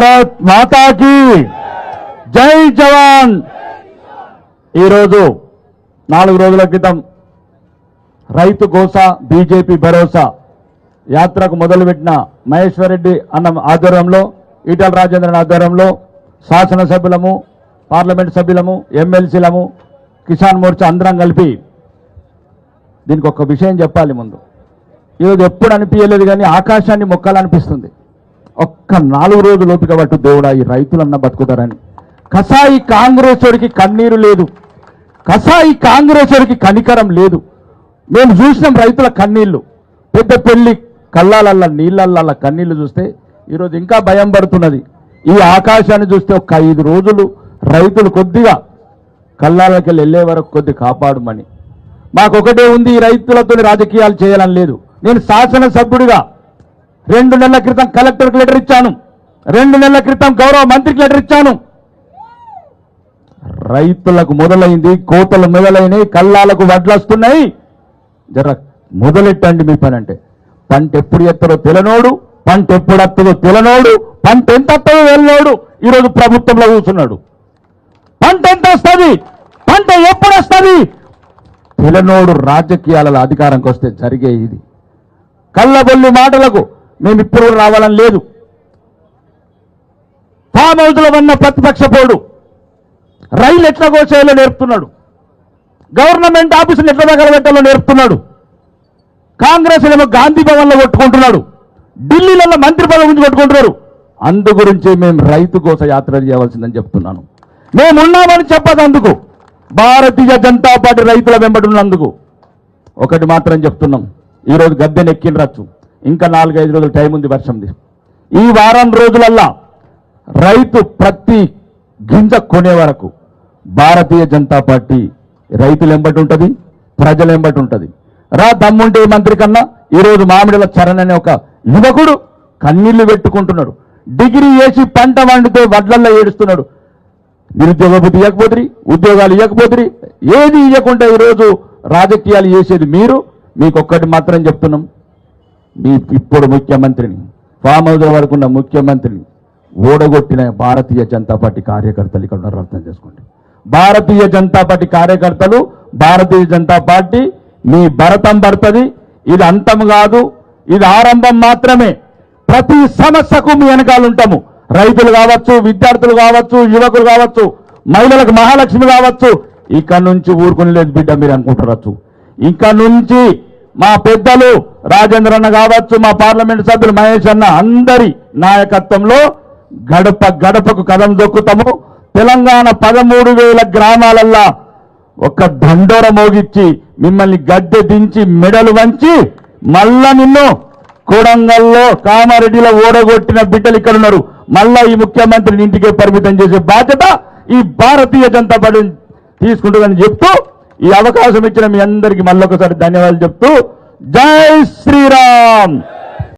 భారత్ మాతాకి జై జవాన్. ఈరోజు 4 రోజుల క్రితం రైతు గోసా బీజేపీ భరోసా యాత్రకు మొదలుపెట్టిన మహేశ్వర్ రెడ్డి అన్న ఆధ్వర్యంలో, ఈటల రాజేంద్రన్ ఆధ్వర్యంలో శాసనసభ్యులము, పార్లమెంట్ సభ్యులము, ఎమ్మెల్సీలము, కిసాన్ మోర్చా అందరం కలిపి దీనికి ఒక విషయం చెప్పాలి. ముందు ఈరోజు ఎప్పుడు అనిపించలేదు కానీ ఆకాశాన్ని మొక్కాలనిపిస్తుంది. ఒక్క 4 రోజులు ఓపిక పట్టు దేవుడా, ఈ రైతులన్న బతుకుతారని. కసాయి కాంగ్రెస్కి కన్నీరు లేదు, కసాయి కాంగ్రెస్కి కనికరం లేదు. మేము చూసినాం రైతుల కన్నీళ్లు, పెద్ద పెళ్లి కళ్ళాలల్ల నీళ్ళల్ల కన్నీళ్లు చూస్తే ఈరోజు ఇంకా భయం పడుతున్నది. ఈ ఆకాశాన్ని చూస్తే ఒక 5 రోజులు రైతులు కొద్దిగా కళ్ళాలకి వెళ్ళే వరకు కొద్ది కాపాడమని. మాకొకటే ఉంది, ఈ రైతులతో రాజకీయాలు చేయాలని లేదు. నేను శాసనసభ్యుడిగా 2 నెలల క్రితం కలెక్టర్కి లెటర్ ఇచ్చాను, 2 నెలల క్రితం గౌరవ మంత్రికి లెటర్ ఇచ్చాను. రైతులకు మొదలైంది, కోతలు మొదలైనవి, కళ్ళాలకు వడ్లొస్తున్నాయి. జర మొదలెట్టండి మీ పని. అంటే పంట ఎప్పుడు ఎత్తడో తెలనోడు, పంట ఎప్పుడు వస్తుందో తెలనోడు, పంట ఎంత వస్తుందో వెళ్ళనోడు ఈరోజు ప్రభుత్వంలో కూర్చున్నాడు. పంట ఎంత వస్తుంది, పంట ఎప్పుడు వస్తుంది తెలనోడు రాజకీయాలలో అధికారంకి వస్తే జరిగే ఇది. కళ్ళబొల్లి మాటలకు మేము ఇప్పుడు రావాలని లేదు. ఫామ్ హౌస్లో ఉన్న ప్రతిపక్ష పోడు రైలు ఎట్లా కోసేయాలో నేర్పుతున్నాడు, గవర్నమెంట్ ఆఫీసులు ఎట్లా తగలబెట్టాలో నేర్పుతున్నాడు. కాంగ్రెస్ ఏమో గాంధీ భవన్లో కొట్టుకుంటున్నాడు, ఢిల్లీలలో మంత్రి పదవి గురించి కొట్టుకుంటున్నారు. అందు గురించి మేము రైతు కోసం యాత్ర చేయవలసిందని చెప్తున్నాను. మేమున్నామని చెప్పదందుకు, భారతీయ జనతా పార్టీ రైతుల వెంబడి ఉన్నందుకు. ఒకటి మాత్రం చెప్తున్నాం, ఈరోజు గద్దెనెక్కినరచ్చు, ఇంకా 4-5 రోజులు టైం ఉంది వర్షంది. ఈ వారం రోజులల్లా రైతు ప్రతి గింజ కొనే వరకు భారతీయ జనతా పార్టీ రైతులు ఎంబటి ఉంటుంది, ప్రజలు ఎంబటి ఉంటుంది. రా దమ్ముంటే మంత్రి కన్నా ఈరోజు మామిడిల చరణ్ అనే ఒక యువకుడు కన్నీళ్లు పెట్టుకుంటున్నాడు. డిగ్రీ చేసి పంట వండితే వడ్లల్లో ఏడుస్తున్నాడు. నిరుద్యోగ బుద్ధి ఇవ్వకపోతురి, ఉద్యోగాలు ఇవ్వకపోతురి, ఏది ఇవ్వకుండా ఈరోజు రాజకీయాలు చేసేది మీరు. మీకు ఒక్కటి మాత్రం చెప్తున్నాం, మీ ఇప్పుడు ముఖ్యమంత్రిని, ఫామ్ హౌస్ వరకు ఉన్న ముఖ్యమంత్రిని ఓడగొట్టిన భారతీయ జనతా పార్టీ కార్యకర్తలు ఇక్కడ ఉన్నారు, అర్థం చేసుకోండి. భారతీయ జనతా పార్టీ కార్యకర్తలు, భారతీయ జనతా పార్టీ మీ భరతం పడుతుంది. ఇది అంతం కాదు, ఇది ఆరంభం మాత్రమే. ప్రతి సమస్యకు మీ వెనకాల ఉంటాము. రైతులు కావచ్చు, విద్యార్థులు కావచ్చు, యువకులు కావచ్చు, మహిళలకు మహాలక్ష్మి కావచ్చు. ఇక్కడ నుంచి ఊరుకుని లేదు బిడ్డ మీరు అనుకుంటున్నారు. ఇంకా నుంచి మా పెద్దలు రాజేంద్ర అన్న కావచ్చు, మా పార్లమెంట్ సభ్యులు మహేష్ అన్న అందరి నాయకత్వంలో గడప గడపకు కదం దొక్కుతాము. తెలంగాణ 13,000 గ్రామాలల్లా ఒక దండోర మోగిచ్చి మిమ్మల్ని గద్దె దించి మెడలు వంచి మళ్ళా నిన్ను కొడంగల్లో కామారెడ్డిలో ఓడగొట్టిన బిడ్డలు ఇక్కడ ఉన్నారు. మళ్ళా ఈ ముఖ్యమంత్రిని ఇంటికే పరిమితం చేసే బాధ్యత ఈ భారతీయ జనతా పార్టీ తీసుకుంటుందని చెప్తూ, ఈ అవకాశం ఇచ్చిన మీ అందరికీ మళ్ళొకసారి ధన్యవాదాలు చెప్తూ, జై శ్రీరామ్.